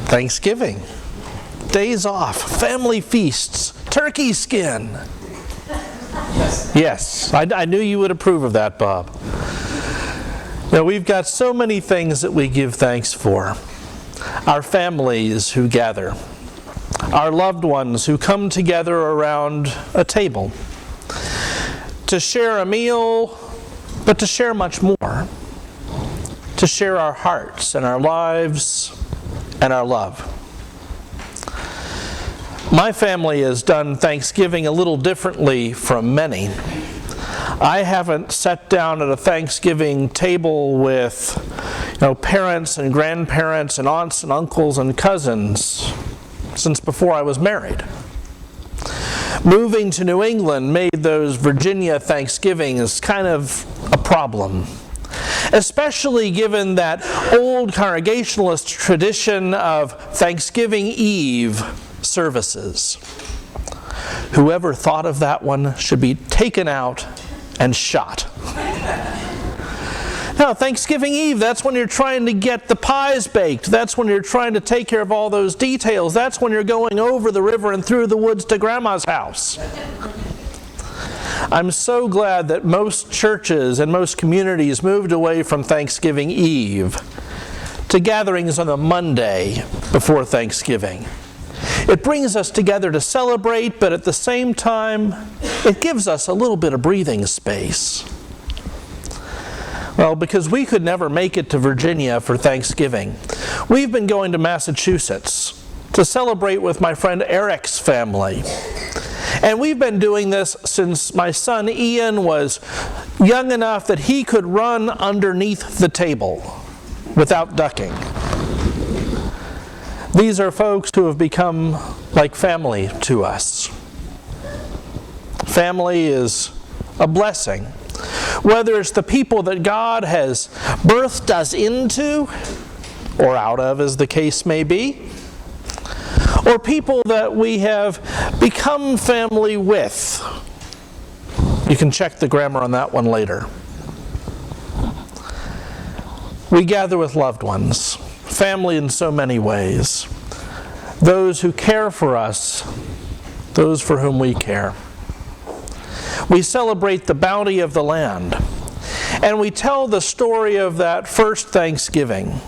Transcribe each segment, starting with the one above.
Thanksgiving, days off, family feasts, turkey skin. Yes, I knew you would approve of that, Bob. Now, we've got so many things that we give thanks for. Our families who gather, our loved ones who come together around a table to share a meal, but to share much more, to share our hearts and our lives and our love. My family has done Thanksgiving a little differently from many. I haven't sat down at a Thanksgiving table with parents and grandparents and aunts and uncles and cousins since before I was married. Moving to New England made those Virginia Thanksgivings kind of a problem, especially given that old Congregationalist tradition of Thanksgiving Eve services. Whoever thought of that one should be taken out and shot. Now, Thanksgiving Eve, that's when you're trying to get the pies baked. That's when you're trying to take care of all those details. That's when you're going over the river and through the woods to Grandma's house. I'm so glad that most churches and most communities moved away from Thanksgiving Eve to gatherings on the Monday before Thanksgiving. It brings us together to celebrate, but at the same time, it gives us a little bit of breathing space. Well, because we could never make it to Virginia for Thanksgiving, we've been going to Massachusetts to celebrate with my friend Eric's family. And we've been doing this since my son Ian was young enough that he could run underneath the table without ducking. These are folks who have become like family to us. Family is a blessing. Whether it's the people that God has birthed us into, or out of, as the case may be, or people that we have become family with. You can check the grammar on that one later. We gather with loved ones, family in so many ways. Those who care for us, those for whom we care. We celebrate the bounty of the land, and we tell the story of that first Thanksgiving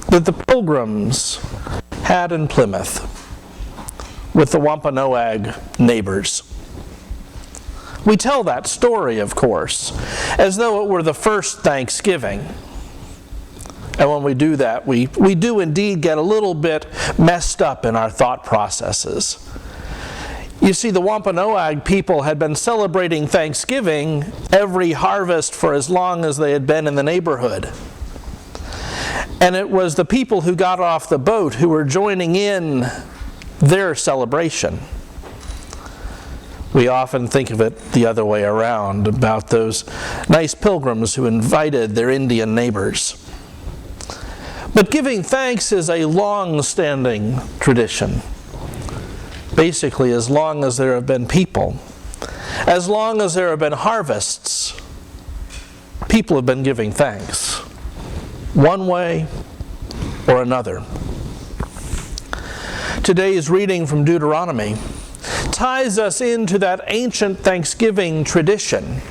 that the Pilgrims had in Plymouth with the Wampanoag neighbors. We tell that story, of course, as though it were the first Thanksgiving. And when we do that, we do indeed get a little bit messed up in our thought processes. You see, the Wampanoag people had been celebrating Thanksgiving every harvest for as long as they had been in the neighborhood. And it was the people who got off the boat who were joining in their celebration. We often think of it the other way around, about those nice pilgrims who invited their Indian neighbors. But giving thanks is a long-standing tradition. Basically, as long as there have been people, as long as there have been harvests, people have been giving thanks, one way or another. Today's reading from Deuteronomy ties us into that ancient Thanksgiving tradition,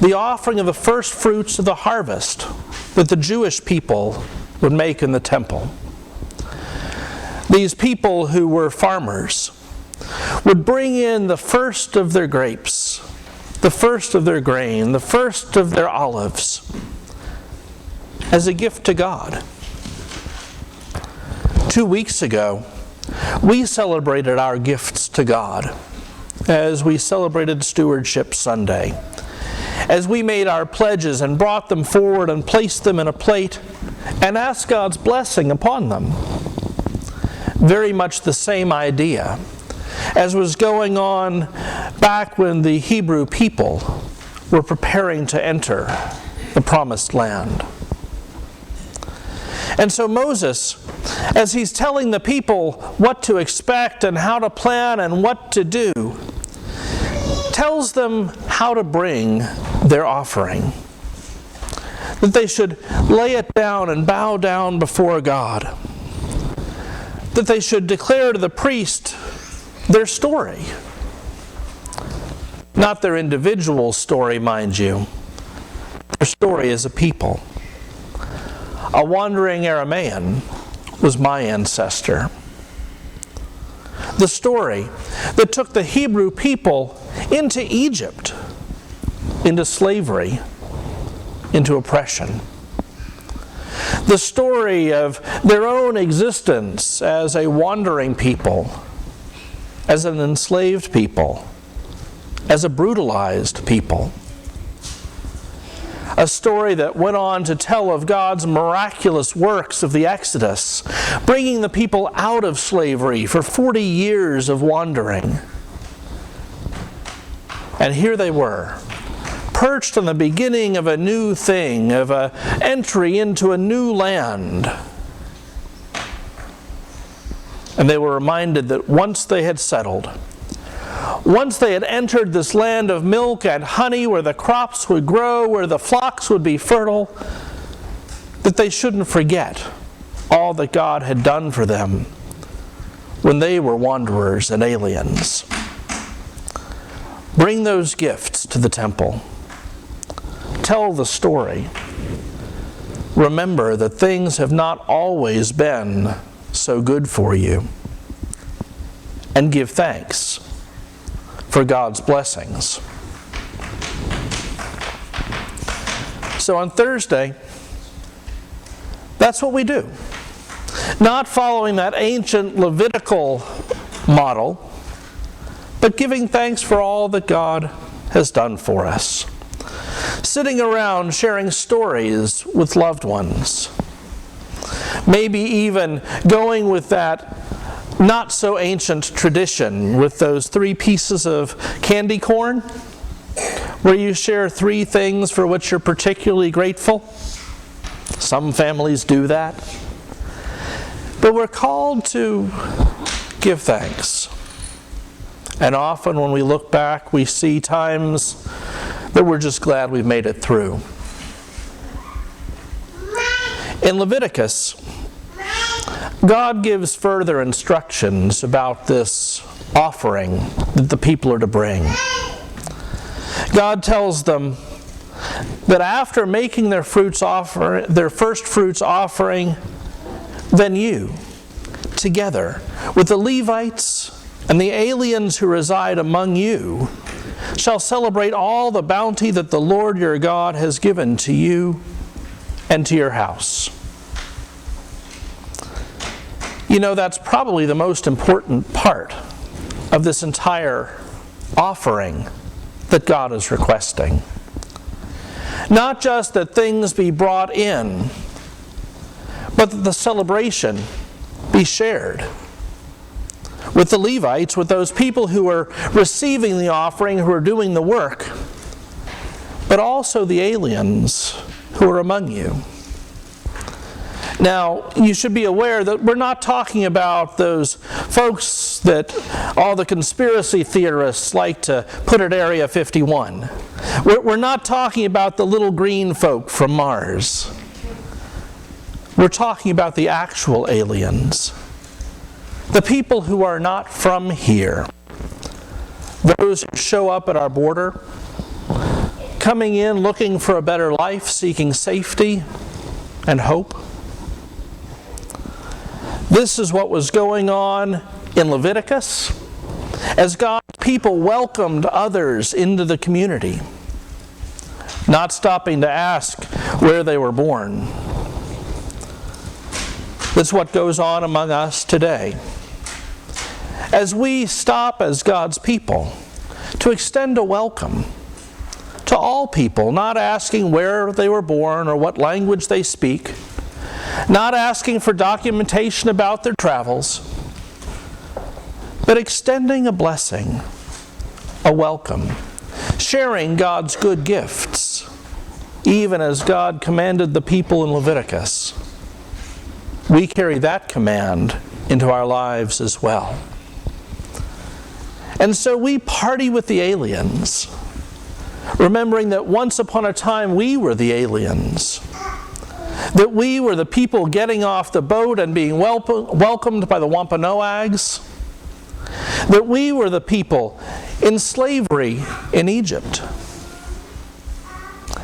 the offering of the first fruits of the harvest that the Jewish people would make in the temple. These people who were farmers would bring in the first of their grapes, the first of their grain, the first of their olives, as a gift to God. 2 weeks ago, we celebrated our gifts to God as we celebrated Stewardship Sunday, as we made our pledges and brought them forward and placed them in a plate and asked God's blessing upon them. Very much the same idea as was going on back when the Hebrew people were preparing to enter the Promised Land. And so Moses, as he's telling the people what to expect and how to plan and what to do, tells them how to bring their offering. That they should lay it down and bow down before God. that they should declare to the priest their story. Not their individual story, mind you. Their story as a people. A wandering Aramaean was my ancestor. The story that took the Hebrew people into Egypt, into slavery, into oppression. The story of their own existence as a wandering people, as an enslaved people, as a brutalized people. A story that went on to tell of God's miraculous works of the Exodus, bringing the people out of slavery for 40 years of wandering. And here they were, perched on the beginning of a new thing, of an entry into a new land. And they were reminded that once they had settled, once they had entered this land of milk and honey, where the crops would grow, where the flocks would be fertile, that they shouldn't forget all that God had done for them when they were wanderers and aliens. Bring those gifts to the temple. Tell the story. Remember that things have not always been so good for you. And give thanks for God's blessings. So on Thursday, that's what we do. Not following that ancient Levitical model, but giving thanks for all that God has done for us. Sitting around sharing stories with loved ones. Maybe even going with that not so ancient tradition with those 3 pieces of candy corn, where you share 3 things for which you're particularly grateful. Some families do that. But we're called to give thanks. And often when we look back, we see times that we're just glad we've made it through. In Leviticus, God gives further instructions about this offering that the people are to bring. God tells them that after making their first fruits offering, then you, together with the Levites and the aliens who reside among you, shall celebrate all the bounty that the Lord your God has given to you and to your house. You know, that's probably the most important part of this entire offering that God is requesting. Not just that things be brought in, but that the celebration be shared with the Levites, with those people who are receiving the offering, who are doing the work, but also the aliens who are among you. Now, you should be aware that we're not talking about those folks that all the conspiracy theorists like to put at Area 51. We're not talking about the little green folk from Mars. We're talking about the actual aliens. The people who are not from here. Those who show up at our border, coming in looking for a better life, seeking safety and hope. This is what was going on in Leviticus as God's people welcomed others into the community, not stopping to ask where they were born. That's what goes on among us today. As we stop as God's people to extend a welcome to all people, not asking where they were born or what language they speak, not asking for documentation about their travels, but extending a blessing, a welcome, sharing God's good gifts, even as God commanded the people in Leviticus. We carry that command into our lives as well. And so we party with the aliens, remembering that once upon a time we were the aliens. That we were the people getting off the boat and being welcomed by the Wampanoags. That we were the people in slavery in Egypt.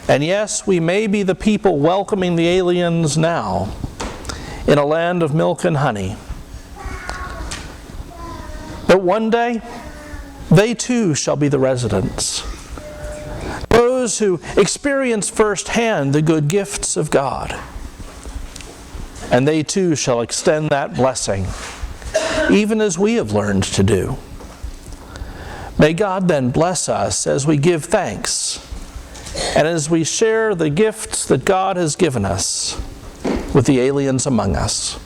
And yes, we may be the people welcoming the aliens now in a land of milk and honey. But one day, they too shall be the residents. Those who experience firsthand the good gifts of God. And they too shall extend that blessing, even as we have learned to do. May God then bless us as we give thanks and as we share the gifts that God has given us with the aliens among us.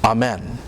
Amen.